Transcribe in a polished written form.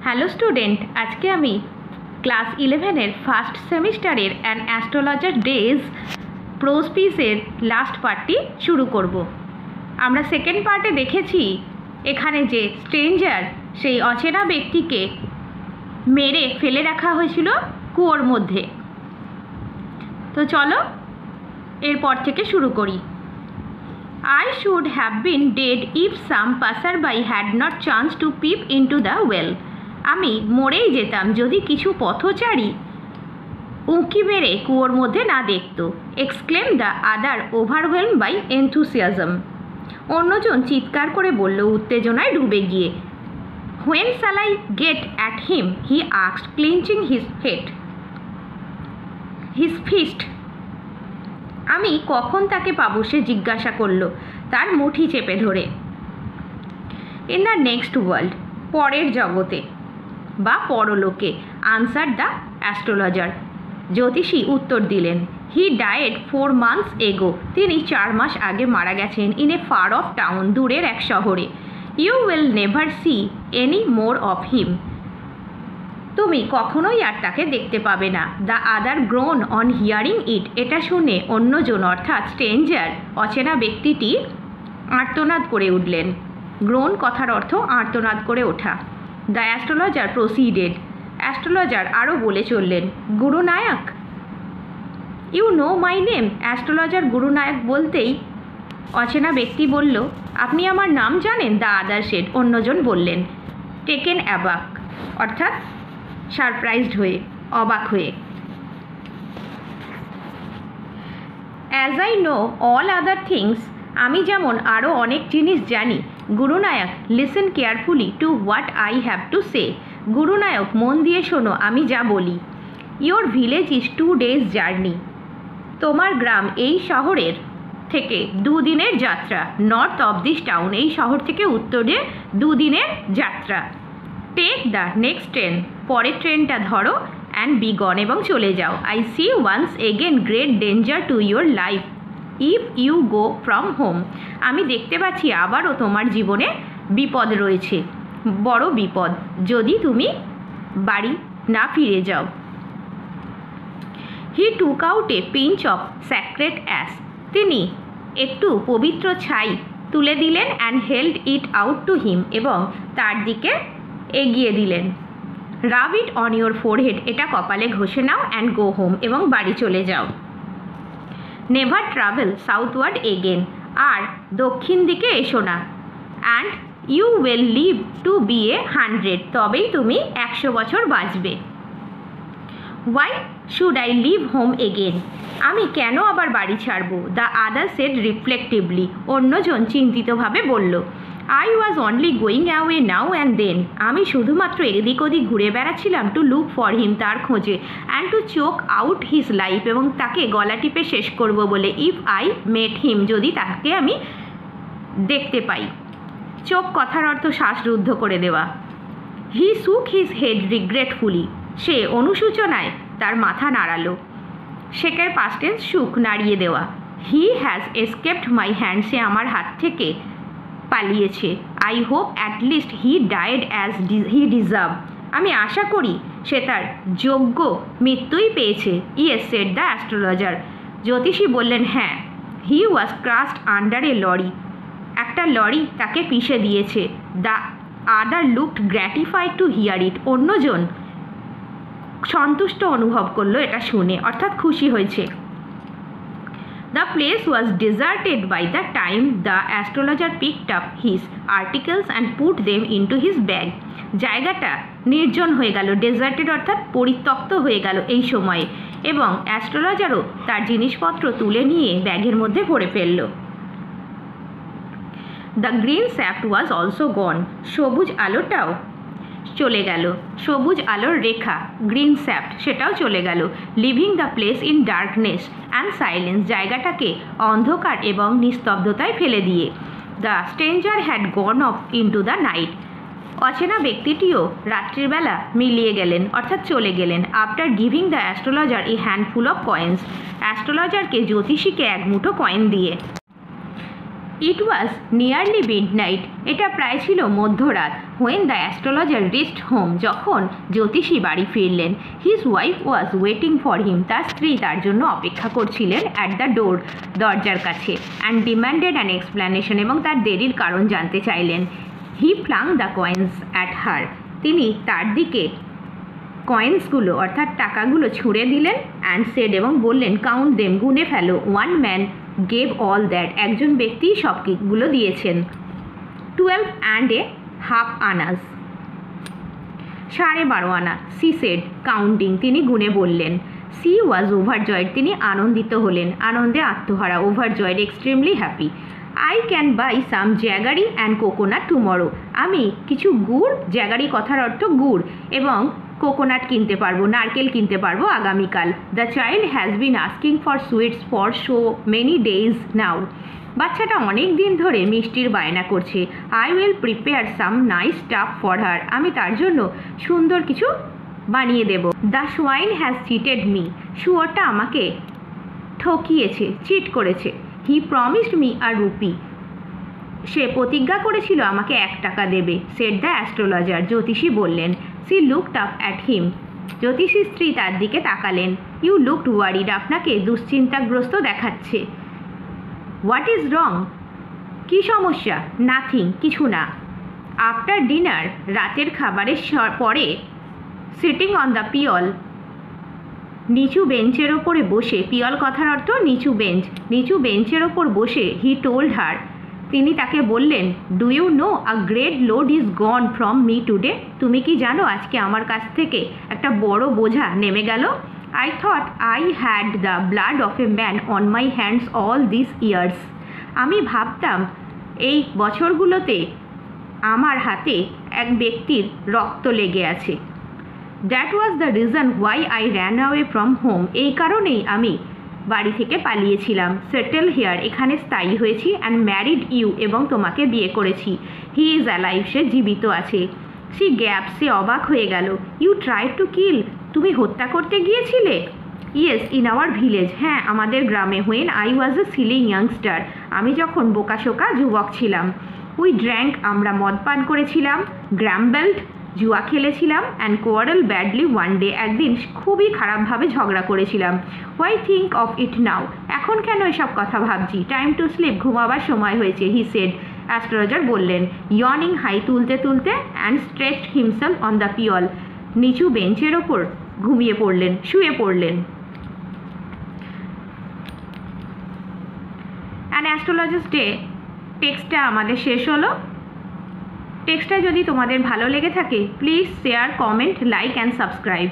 Hello student, আজকে আমি class 11-এর first সেমিস্টারের অ্যান অ্যাস্ট্রোলজার ডেজ প্রোজ পিসের লাস্ট পার্টটি শুরু করব। আমরা সেকেন্ড পার্টে দেখেছি এখানে যে স্ট্রেঞ্জার সেই অচেনা ব্যক্তিকে মেরে ফেলে রাখা হয়েছিল কুয়োর মধ্যে। তো চলো এরপর থেকে শুরু করি। I should have been dead if some passerby had not chanced to peep into the well. আমি মরেই যেতাম যদি কিছু পথচারী উঁকি মেরে কুয়োর মধ্যে না দেখত। Exclaim the other overwhelm by enthusiasm. অন্যজন চিৎকার করে বলল উত্তেজনায় ডুবে গিয়ে। When shall I get at him, he asked, clenching his fist. আমি কখন তাকে পাবো সে জিজ্ঞাসা করল, তার মুঠি চেপে ধরে। ইন দ্য নেক্সট ওয়ার্ল্ড, পরের জগতে বা পরলোকে, আনসার দ্য অ্যাস্ট্রোলজার, জ্যোতিষী উত্তর দিলেন। হি ডায়েড 4 months এগো, তিনি 4 মাস আগে মারা গেছেন। In a far off town, দূরের এক শহরে। You will never see any more of him, তুমি কখনোই আর তাকে দেখতে পাবে না। The other groaned on hearing it, এটা শুনে অন্যজন অর্থাৎ স্ট্রেঞ্জার অচেনা ব্যক্তিটি আর্তনাদ করে উঠলেন। গ্রোন কথার অর্থ আর্তনাদ করে ওঠা। দ্য অ্যাস্ট্রোলজার প্রসিডেড, অ্যাস্ট্রোলজার আরও বলে চললেন। Gurunayak, you know my name. Astrologer Gurunayak বলতেই অচেনা ব্যক্তি বলল, আপনি আমার নাম জানেন? দ্য আদার সেড, অন্যজন বললেন। টেকেন অ্যাবাক, অর্থাৎ সারপ্রাইজড হয়ে, অবাক হয়ে। As I know all other things, আমি যেমন আরও অনেক জিনিস জানি। Gurunayak, listen carefully to what I have to say. Gurunayak, মন দিয়ে শোনো আমি যা বলি। Your village is 2 days journey, তোমার গ্রাম এই শহরের থেকে 2 দিনের যাত্রা। নর্থ অফ দিস টাউন, এই শহর থেকে উত্তরে 2 দিনের যাত্রা। টেক দ্য নেক্সট ট্রেন, পরের ট্রেনটা ধরো। অ্যান্ড বি গন, এবং চলে যাও। I see once again great danger to your life if you go from home, আমি দেখতে পাচ্ছি আবারও তোমার জীবনে বিপদ রয়েছে, বড় বিপদ, যদি তুমি বাড়ি না ফিরে যাও। He took out a pinch of sacred ash, তিনি একটু পবিত্র ছাই তুলে দিলেন। And held it out to him, এবং তার দিকে এগিয়ে দিলেন। Rub it on your forehead, এটা কপালে ঘষে নাও। অ্যান্ড গো হোম, এবং বাড়ি চলে যাও। নেভার ট্রাভেল সাউথওয়ার্ড এগেন, আর দক্ষিণ দিকে এসো না। And you will live to be 100, তবেই তুমি 100 বছর বাঁচবে। Why should I leave home again, আমি কেন আবার বাড়ি ছাড়ব? দ্য আদার সেড রিফ্লেক্টিভলি, অন্যজন চিন্তিতভাবে বলল। I was only going away now and then, আমি শুধুমাত্র এদিক ওদিক ঘুরে বেড়াচ্ছিলাম। টু লুক ফর হিম, তার খোঁজে। And to choke out his life, এবং তাকে গলা টিপে শেষ করব বলে। ইফ আই মেট হিম, যদি তাকে আমি দেখতে পাই। চোখ কথার অর্থ শ্বাসরুদ্ধ করে দেওয়া। হি শুক হিজ হেড রিগ্রেটফুলি, সে অনুশোচনায় তার মাথা নাড়ালো। শেকের পাস্ট টেন্স শুক, নাড়িয়ে দেওয়া। He has escaped my hand, সে আমার হাত থেকে পালিয়েছে। I hope at least he died as he deserve, আমি আশা করি সে তার যোগ্য মৃত্যুই পেয়েছে। ইয়েস সেড দ্য অ্যাস্ট্রোলজার, জ্যোতিষী বললেন হ্যাঁ। He was crushed under a lorry, একটা লরি তাকে পিষে দিয়েছে। The other looked gratified to hear it, অন্যজন সন্তুষ্ট অনুভব করলো এটা শুনে, অর্থাৎ খুশি হয়েছে। The place was deserted by the time the astrologer picked up his articles and put them into his bag, জায়গাটা নির্জন হয়ে গেল, ডেজার্টেড অর্থাৎ পরিত্যক্ত হয়ে গেল এই সময়ে, এবং অ্যাস্ট্রোলজারও তার জিনিসপত্র তুলে নিয়ে ব্যাগের মধ্যে ভরে ফেলল। The green shaft was also gone, সবুজ আলোটাও চলে গেল, সবুজ আলোর রেখা গ্রিন স্যাফট সেটাও চলে গেল। Leaving the place in darkness and silence, জায়গাটাকে অন্ধকার এবং নিস্তব্ধতায় ফেলে দিয়ে। The stranger had gone off into the night, অচেনা ব্যক্তিটিও রাত্রিবেলা মিলিয়ে গেলেন, অর্থাৎ চলে গেলেন। After giving the astrologer a handful of coins, অ্যাস্ট্রোলজারকে জ্যোতিষীকে এক মুঠো কয়েন দিয়ে। ইট ওয়াজ নিয়ারলি মিডনাইট, এটা প্রায় ছিল মধ্যরাত। When the astrologer reached home, যখন জ্যোতিষী বাড়ি ফিরলেন, his wife was waiting for him, তার স্ত্রী তার জন্য অপেক্ষা করছিলেন অ্যাট দ্য ডোর, দরজার কাছে, অ্যান্ড ডিম্যান্ডেড অ্যান এক্সপ্লেনেশন, এবং তার দেরির কারণ জানতে চাইলেন। He flung the coins at her, তিনি তার দিকে কয়েন্সগুলো অর্থাৎ টাকাগুলো ছুঁড়ে দিলেন, অ্যান্ড সেড, এবং বললেন, কাউন্ট দেম, গুনে ফেলো, one man gave all that, একজন ব্যক্তি সবগুলো দিয়েছেন, 12 and a half আনাস, 12.5 আনা, সি সেড, কাউন্টিং, তিনি গুনে বললেন। সি ওয়াজ ওভারজয়েড, তিনি আনন্দিত হলেন, আনন্দে আত্মহারা, ওভারজয়েড, extremely happy. I can buy some jaggery and coconut tomorrow, আমি কিছু গুড়, জ্যাগারি কথার অর্থ গুড়, এবং কোকোনাট কিনতে পারবো, নারকেল কিনতে পারবো আগামীকাল। The child has been asking for sweets for so many days now, বাচ্চাটা অনেক দিন ধরে মিষ্টির বায়না করছে। I will prepare some nice stuff for her, আমি তার জন্য সুন্দর কিছু বানিয়ে দেব। The swine has cheated me, শুয়োরটা আমাকে ঠকিয়েছে, চিট করেছে। He promised me a rupee, সে প্রতিজ্ঞা করেছিল আমাকে 1 টাকা দেবে। সেড দ্য অ্যাস্ট্রোলজার, জ্যোতিষী বললেন। She looked up at him, জ্যোতিষীর স্ত্রী তার দিকে তাকালেন। ইউ লুকড ওয়ারিড, আপনাকে দুশ্চিন্তাগ্রস্ত দেখাচ্ছে। হোয়াট ইজ রং, কী সমস্যা? নাথিং, কিছু না। আফটার ডিনার, রাতের খাবারের পরে, সিটিং অন দ্য পিয়ল, নিচু বেঞ্চের ওপরে বসে, পিয়ল কথার অর্থ নিচু বেঞ্চ, নিচু বেঞ্চের ওপর বসে, হি টোল্ড হার, তিনি তাকে বললেন, do you know a great load is gone from me today, তুমি কি জানো আজকে আমার কাছ থেকে একটা বড় বোঝা নেমে গেল। I thought I had the blood of a man on my hands all this years, আমি ভাবতাম এই বছরগুলোতে আমার হাতে এক ব্যক্তির রক্ত লেগে আছে। That was the reason why I ran away from home, এই কারণেই আমি বাড়ি থেকে পালিয়েছিলাম। সেটেল হিয়ার, এখানে স্থায়ী হয়েছি, অ্যান্ড ম্যারিড ইউ, এবং তোমাকে বিয়ে করেছি। হি ইজ অ্যালাইভ, সে জীবিত আছে। সি গ্যাপ, সে অবাক হয়ে গেল। ইউ ট্রাই টু কিল, তুমি হত্যা করতে গিয়েছিলে। ইয়েস, ইন আওয়ার ভিলেজ, হ্যাঁ আমাদের গ্রামে। When I was A Seely youngster, আমি যখন বোকাশোকা যুবক ছিলাম। উই ড্র্যাঙ্ক, আমরা মদ পান করেছিলাম। গ্র্যাম্বেলড, জুয়া খেলেছিলাম। And quarrel badly one day, একদিন খুবই খারাপভাবে ঝগড়া করেছিলাম। হোয়াই থিঙ্ক অফ ইট নাও, এখন কেন এসব কথা ভাবছি। টাইম টু স্লিপ, ঘুমাবার সময় হয়েছে। হি সেড, অ্যাস্ট্রোলজার বললেন। ইয়নিং, হাই তুলতে তুলতে, and stretched himself on the pyol, নিচু বেঞ্চের ওপর ঘুমিয়ে পড়লেন, শুয়ে পড়লেন। অ্যান অ্যাস্ট্রোলজার্স ডে টেক্সটটা আমাদের শেষ হলো। টেক্সটটা যদি তোমাদের ভালো লেগে থাকে, please share, comment, like and subscribe.